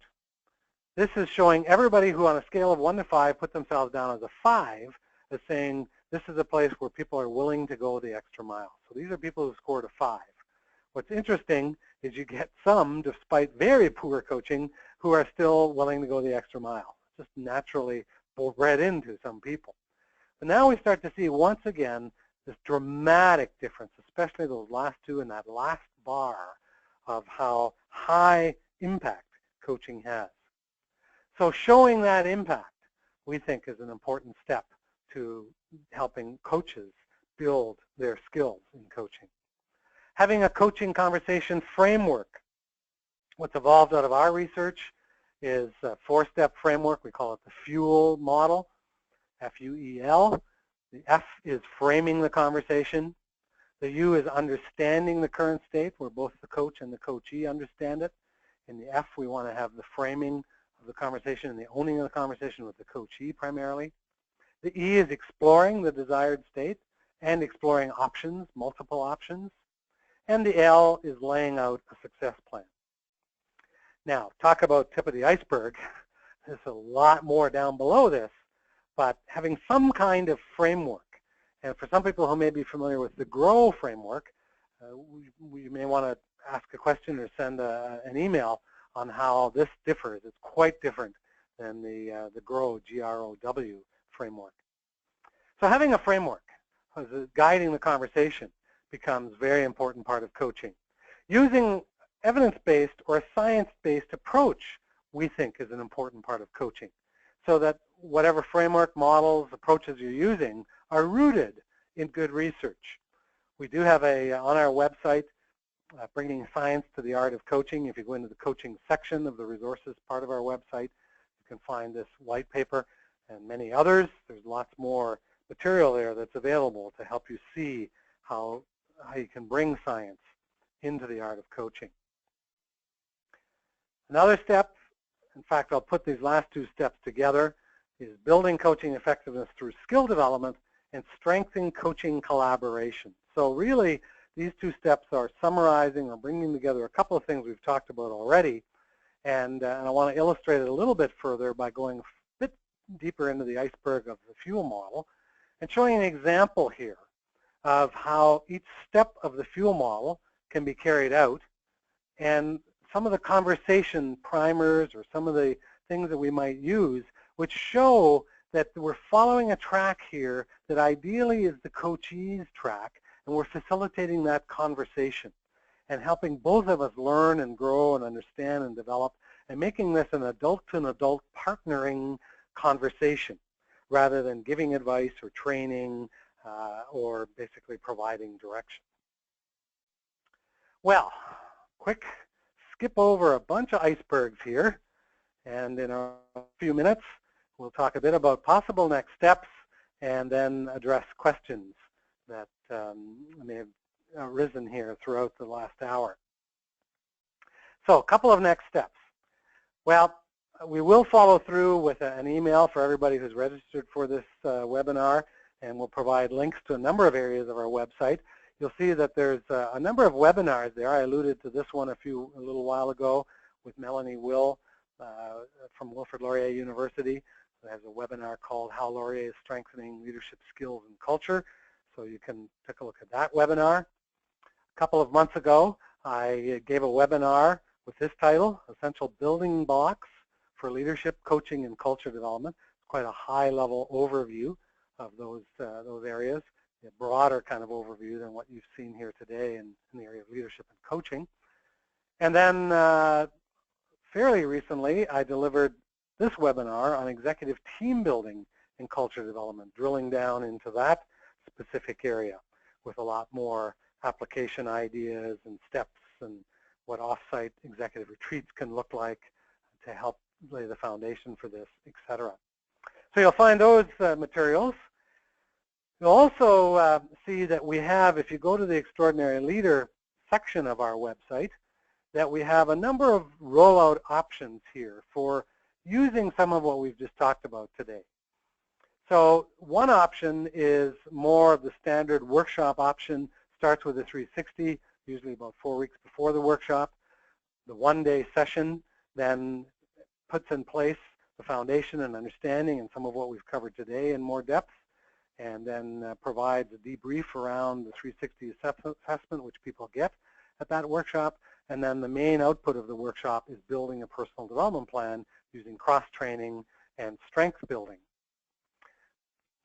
This is showing everybody who on a scale of 1 to 5 put themselves down as a 5 as saying this is a place where people are willing to go the extra mile. So these are people who scored a 5. What's interesting is you get some, despite very poor coaching, who are still willing to go the extra mile. Just naturally bred into some people. But now we start to see once again this dramatic difference, especially those last two and that last bar of how high impact coaching has. So showing that impact, we think, is an important step to helping coaches build their skills in coaching. Having a coaching conversation framework. What's evolved out of our research is a 4-step framework. We call it the FUEL model, F-U-E-L. The F is framing the conversation. The U is understanding the current state, where both the coach and the coachee understand it. In the F, we want to have the framing of the conversation and the owning of the conversation with the coachee primarily. The E is exploring the desired state and exploring options, multiple options. And the L is laying out a success plan. Now, talk about tip of the iceberg. There's a lot more down below this, but having some kind of framework. And for some people who may be familiar with the GROW framework, we may want to ask a question or send an email on how this differs. It's quite different than the GROW, G-R-O-W framework. So having a framework as guiding the conversation becomes a very important part of coaching. Using evidence-based or a science-based approach, we think, is an important part of coaching, so that whatever framework, models, approaches you're using are rooted in good research. We do have on our website, Bringing Science to the Art of Coaching. If you go into the coaching section of the resources part of our website, you can find this white paper and many others. There's lots more material there that's available to help you see how you can bring science into the art of coaching. Another step, in fact, I'll put these last two steps together, is building coaching effectiveness through skill development and strengthening coaching collaboration. So really, these two steps are summarizing or bringing together a couple of things we've talked about already, and I want to illustrate it a little bit further by going a bit deeper into the iceberg of the FUEL model and showing an example here of how each step of the FUEL model can be carried out, and some of the conversation primers or some of the things that we might use which show that we're following a track here that ideally is the coachee's track, and we're facilitating that conversation and helping both of us learn and grow and understand and develop, and making this an adult-to-adult partnering conversation rather than giving advice or training or basically providing direction. Well, quick skip over a bunch of icebergs here, and in a few minutes we'll talk a bit about possible next steps and then address questions that may have arisen here throughout the last hour. So a couple of next steps. Well, we will follow through with an email for everybody who's registered for this webinar, and we'll provide links to a number of areas of our website. You'll see that there's a number of webinars there. I alluded to this one a little while ago with Melanie Will from Wilfrid Laurier University. It has a webinar called How Laurier is Strengthening Leadership Skills and Culture. So you can take a look at that webinar. A couple of months ago, I gave a webinar with this title, Essential Building Blocks for Leadership, Coaching, and Culture Development. It's quite a high-level overview of those areas, a broader kind of overview than what you've seen here today in the area of leadership and coaching. And then fairly recently, I delivered this webinar on executive team building and culture development, drilling down into that specific area with a lot more application ideas and steps and what off-site executive retreats can look like to help lay the foundation for this, etc. So you'll find those materials. You'll also see that we have, if you go to the Extraordinary Leader section of our website, that we have a number of rollout options here for using some of what we've just talked about today. So one option is more of the standard workshop option, starts with a 360, usually about 4 weeks before the workshop. The one-day session then puts in place the foundation and understanding and some of what we've covered today in more depth, and then provides a debrief around the 360 assessment, which people get at that workshop. And then the main output of the workshop is building a personal development plan using cross-training and strength building.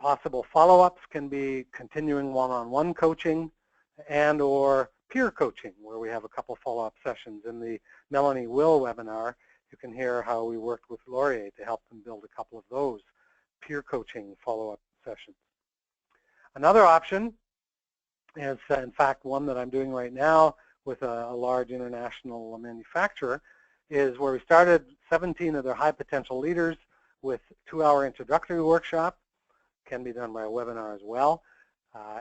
Possible follow-ups can be continuing one-on-one coaching and or peer coaching, where we have a couple follow-up sessions. In the Melanie Will webinar, you can hear how we worked with Laurier to help them build a couple of those peer coaching follow-up sessions. Another option is, in fact, one that I'm doing right now with a large international manufacturer, is where we started 17 of their high potential leaders with 2-hour introductory workshop. Can be done by a webinar as well.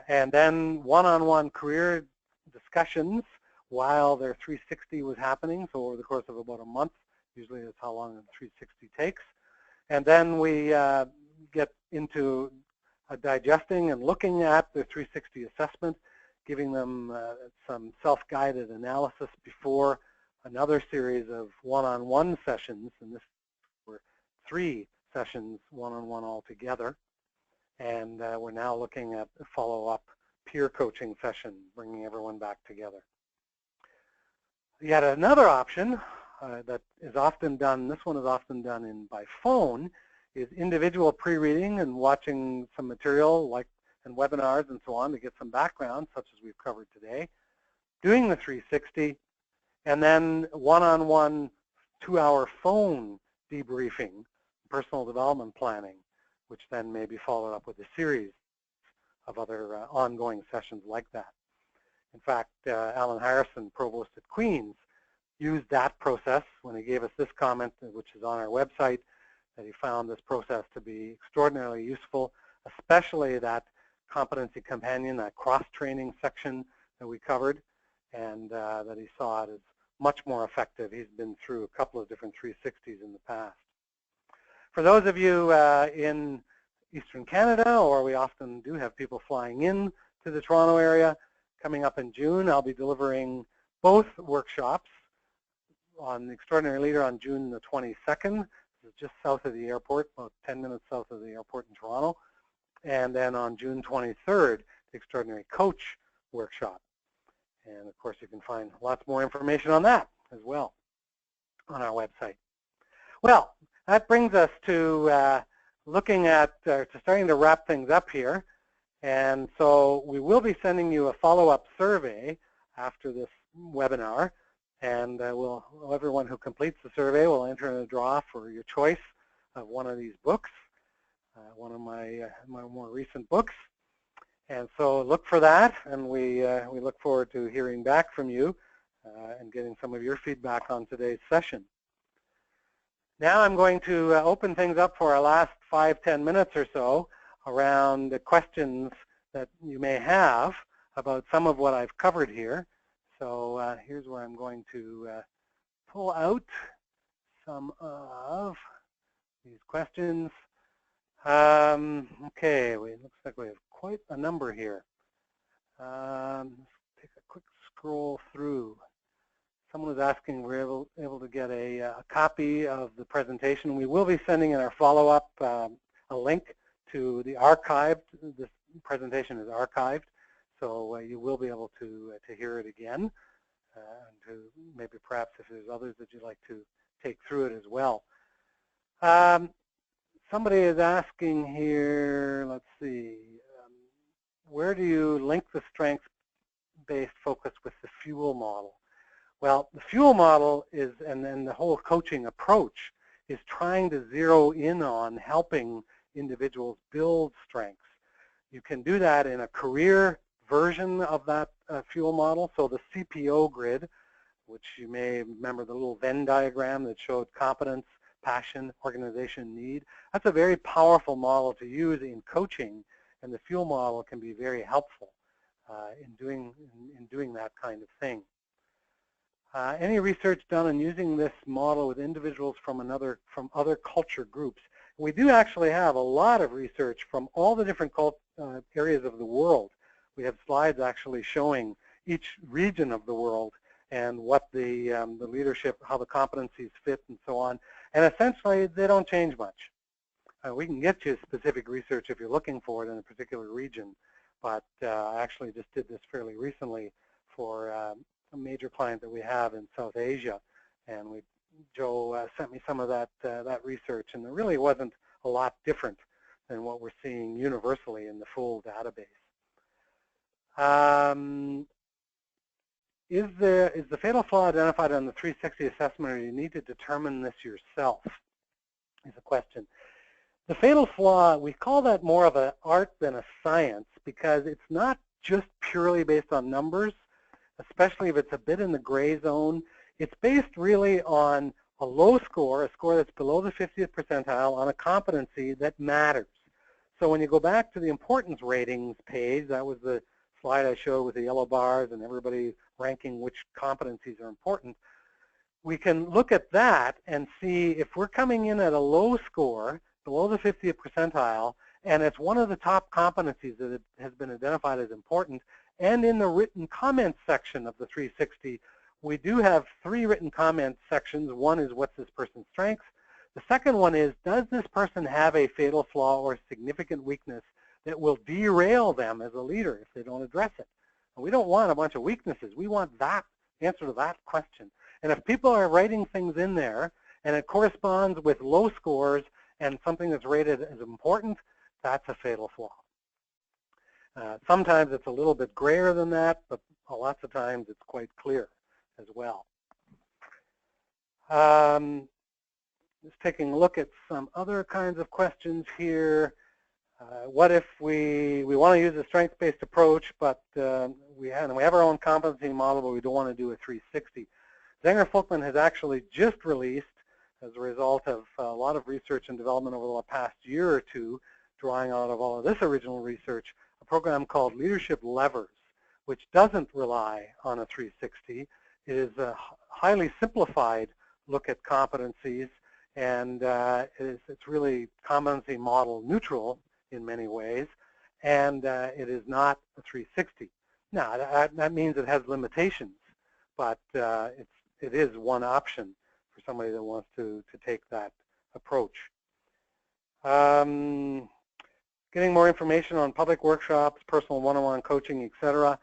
And then one-on-one career discussions while their 360 was happening, so over the course of about a month. Usually that's how long a 360 takes. And then we get into digesting and looking at the 360 assessment, giving them some self-guided analysis before another series of one-on-one sessions, and this were 3 sessions one-on-one altogether. And we're now looking at a follow-up peer coaching session, bringing everyone back together. Yet another option that is often done, this one is often done by phone, is individual pre-reading and watching some material like and webinars and so on to get some background, such as we've covered today, doing the 360, and then one-on-one 2-hour phone debriefing, personal development planning, which then may be followed up with a series of other ongoing sessions like that. In fact, Alan Harrison, provost at Queen's, used that process when he gave us this comment, which is on our website, that he found this process to be extraordinarily useful, especially that competency companion, that cross-training section that we covered, and that he saw it as much more effective. He's been through a couple of different 360s in the past. For those of you in Eastern Canada, or we often do have people flying in to the Toronto area, coming up in June, I'll be delivering both workshops on the Extraordinary Leader on June the 22nd. This is just south of the airport, about 10 minutes south of the airport in Toronto. And then on June 23rd, the Extraordinary Coach workshop. And of course, you can find lots more information on that as well on our website. Well, that brings us to looking at, to starting to wrap things up here. And so we will be sending you a follow-up survey after this webinar, and everyone who completes the survey will enter in a draw for your choice of one of these books, one of my more recent books. And so look for that, and we look forward to hearing back from you and getting some of your feedback on today's session. Now I'm going to open things up for our last 5-10 minutes or so around the questions that you may have about some of what I've covered here. So here's where I'm going to pull out some of these questions. Okay, it looks like we have quite a number here. Let's take a quick scroll through. Someone was asking if we're able to get a copy of the presentation. We will be sending in our follow-up a link to the archived. This presentation is archived, so you will be able to hear it again, and to maybe perhaps if there's others that you'd like to take through it as well. Somebody is asking here, let's see, where do you link the strengths-based focus with the fuel model? Well, the fuel model is, and then the whole coaching approach is trying to zero in on helping individuals build strengths. You can do that in a career version of that fuel model. So the CPO grid, which you may remember the little Venn diagram that showed competence, passion, organization, need. That's a very powerful model to use in coaching, and the fuel model can be very helpful in doing that kind of thing. Any research done on using this model with individuals from other culture groups? We do actually have a lot of research from all the different areas of the world. We have slides actually showing each region of the world and what the leadership, how the competencies fit and so on. And essentially, they don't change much. We can get you specific research if you're looking for it in a particular region, but I actually just did this fairly recently for a major client that we have in South Asia, and Joe sent me some of that research, and there really wasn't a lot different than what we're seeing universally in the full database. Is the fatal flaw identified on the 360 assessment, or do you need to determine this yourself? Is a question. The fatal flaw, we call that more of an art than a science, because it's not just purely based on numbers, especially if it's a bit in the gray zone. It's based really on a low score, a score that's below the 50th percentile on a competency that matters. So when you go back to the importance ratings page, that was the slide I showed with the yellow bars and everybody ranking which competencies are important, we can look at that and see if we're coming in at a low score, below the 50th percentile, and it's one of the top competencies that has been identified as important, and in the written comments section of the 360, we do have 3 written comment sections. One is, what's this person's strengths? The second one is, does this person have a fatal flaw or significant weakness that will derail them as a leader if they don't address it? And we don't want a bunch of weaknesses. We want that answer to that question. And if people are writing things in there and it corresponds with low scores and something that's rated as important, that's a fatal flaw. Sometimes it's a little bit grayer than that, but lots of times it's quite clear as well. Just taking a look at some other kinds of questions here. What if we want to use a strengths-based approach, but we have our own competency model, but we don't want to do a 360? Zenger-Folkman has actually just released, as a result of a lot of research and development over the past year or two, drawing out of all of this original research, a program called Leadership Levers, which doesn't rely on a 360. It is a highly simplified look at competencies, and it's really competency model neutral in many ways, and it is not a 360. Now, that means it has limitations, but it is one option for somebody that wants to take that approach. Getting more information on public workshops, personal one-on-one coaching, etc.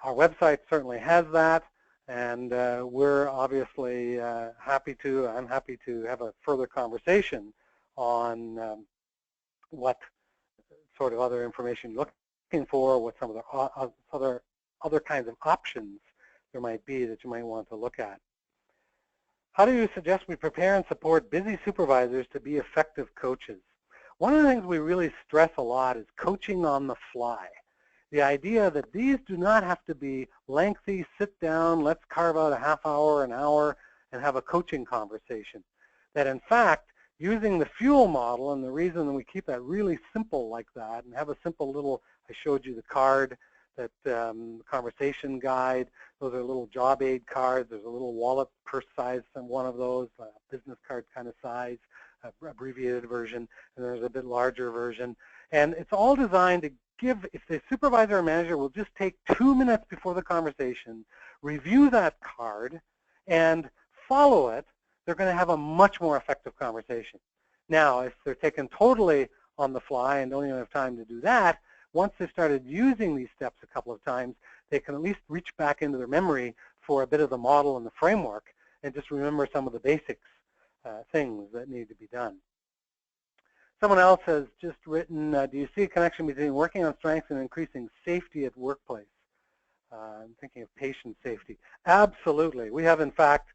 Our website certainly has that, and we're obviously I'm happy to have a further conversation on what sort of other information you're looking for, what some of the other kinds of options there might be that you might want to look at. How do you suggest we prepare and support busy supervisors to be effective coaches? One of the things we really stress a lot is coaching on the fly. The idea that these do not have to be lengthy, sit down, let's carve out a half hour, an hour, and have a coaching conversation. That in fact, using the fuel model, and the reason we keep that really simple like that, and have a simple little, I showed you the card, that conversation guide, those are little job aid cards, there's a little wallet purse size on one of those, business card kind of size, abbreviated version, and there's a bit larger version. And it's all designed to give, if the supervisor or manager will just take 2 minutes before the conversation, review that card, and follow it, they're going to have a much more effective conversation. Now, if they're taken totally on the fly and don't even have time to do that, once they've started using these steps a couple of times, they can at least reach back into their memory for a bit of the model and the framework and just remember some of the basics, things that need to be done. Someone else has just written, do you see a connection between working on strengths and increasing safety at workplace? I'm thinking of patient safety. Absolutely. We have, in fact,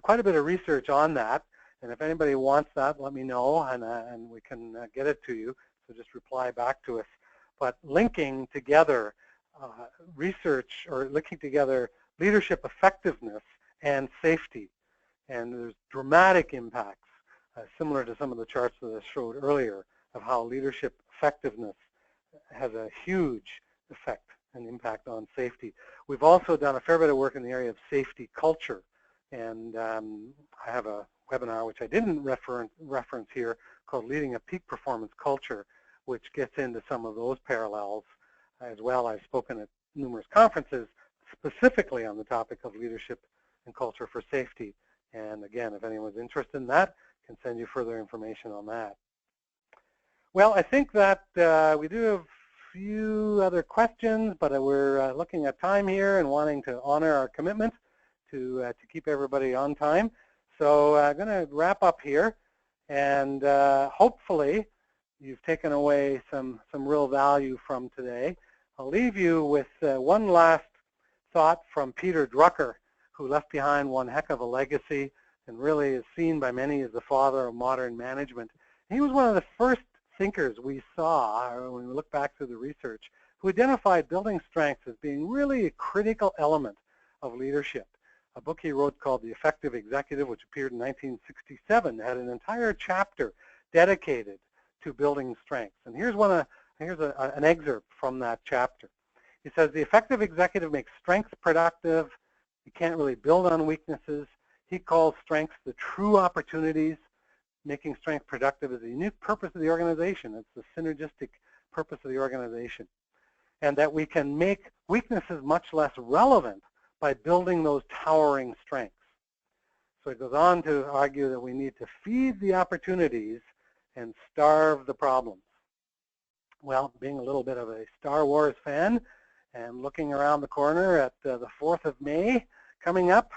quite a bit of research on that. And if anybody wants that, let me know, and we can get it to you. So just reply back to us. But linking together research, or linking together leadership effectiveness and safety. And there's dramatic impacts, similar to some of the charts that I showed earlier, of how leadership effectiveness has a huge effect and impact on safety. We've also done a fair bit of work in the area of safety culture. And I have a webinar, which I didn't reference here, called Leading a Peak Performance Culture, which gets into some of those parallels as well. I've spoken at numerous conferences specifically on the topic of leadership and culture for safety. And again, if anyone's interested in that, I can send you further information on that. Well, I think that we do have a few other questions, but we're looking at time here and wanting to honor our commitment to keep everybody on time. So I'm going to wrap up here, and hopefully you've taken away some real value from today. I'll leave you with one last thought from Peter Drucker, who left behind one heck of a legacy and really is seen by many as the father of modern management. He was one of the first thinkers we saw, when we look back through the research, who identified building strengths as being really a critical element of leadership. A book he wrote called The Effective Executive, which appeared in 1967, had an entire chapter dedicated to building strengths. And here's an excerpt from that chapter. He says, the effective executive makes strengths productive. You can't really build on weaknesses. He calls strengths the true opportunities. Making strength productive is the unique purpose of the organization. It's the synergistic purpose of the organization. And that we can make weaknesses much less relevant by building those towering strengths. So it goes on to argue that we need to feed the opportunities and starve the problems. Well, being a little bit of a Star Wars fan and looking around the corner at the 4th of May coming up,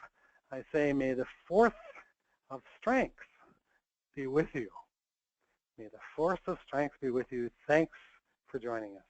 I say may the 4th of strength be with you. May the force of strength be with you. Thanks for joining us.